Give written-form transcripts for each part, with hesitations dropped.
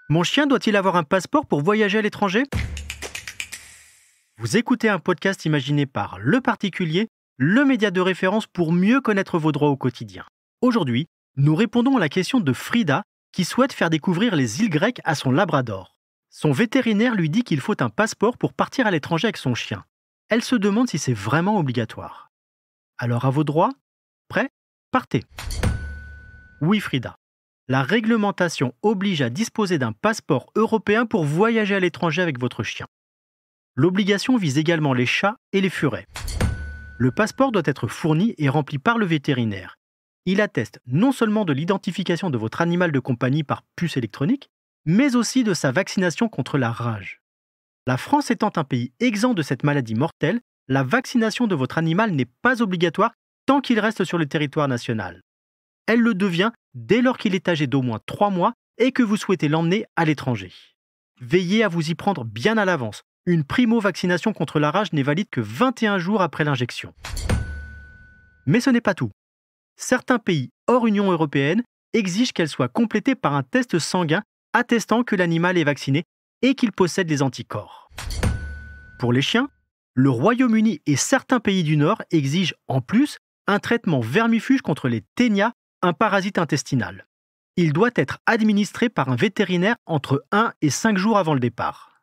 Mon chien doit-il avoir un passeport pour voyager à l'étranger? Vous écoutez un podcast imaginé par Le Particulier, le média de référence pour mieux connaître vos droits au quotidien. Aujourd'hui, nous répondons à la question de Frida qui souhaite faire découvrir les îles grecques à son labrador. Son vétérinaire lui dit qu'il faut un passeport pour partir à l'étranger avec son chien. Elle se demande si c'est vraiment obligatoire. Alors à vos droits? Prêt? Partez! Oui Frida, la réglementation oblige à disposer d'un passeport européen pour voyager à l'étranger avec votre chien. L'obligation vise également les chats et les furets. Le passeport doit être fourni et rempli par le vétérinaire. Il atteste non seulement de l'identification de votre animal de compagnie par puce électronique, mais aussi de sa vaccination contre la rage. La France étant un pays exempt de cette maladie mortelle, la vaccination de votre animal n'est pas obligatoire tant qu'il reste sur le territoire national. Elle le devient dès lors qu'il est âgé d'au moins 3 mois et que vous souhaitez l'emmener à l'étranger. Veillez à vous y prendre bien à l'avance. Une primo-vaccination contre la rage n'est valide que 21 jours après l'injection. Mais ce n'est pas tout. Certains pays hors Union européenne exigent qu'elle soit complétée par un test sanguin attestant que l'animal est vacciné et qu'il possède les anticorps. Pour les chiens, le Royaume-Uni et certains pays du Nord exigent en plus un traitement vermifuge contre les ténias, un parasite intestinal. Il doit être administré par un vétérinaire entre 1 et 5 jours avant le départ.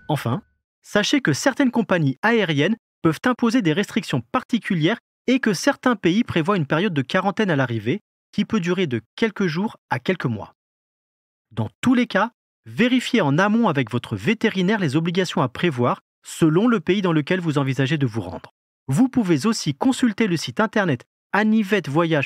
Enfin, sachez que certaines compagnies aériennes peuvent imposer des restrictions particulières et que certains pays prévoient une période de quarantaine à l'arrivée qui peut durer de quelques jours à quelques mois. Dans tous les cas, vérifiez en amont avec votre vétérinaire les obligations à prévoir selon le pays dans lequel vous envisagez de vous rendre. Vous pouvez aussi consulter le site internet anivetvoyage.fr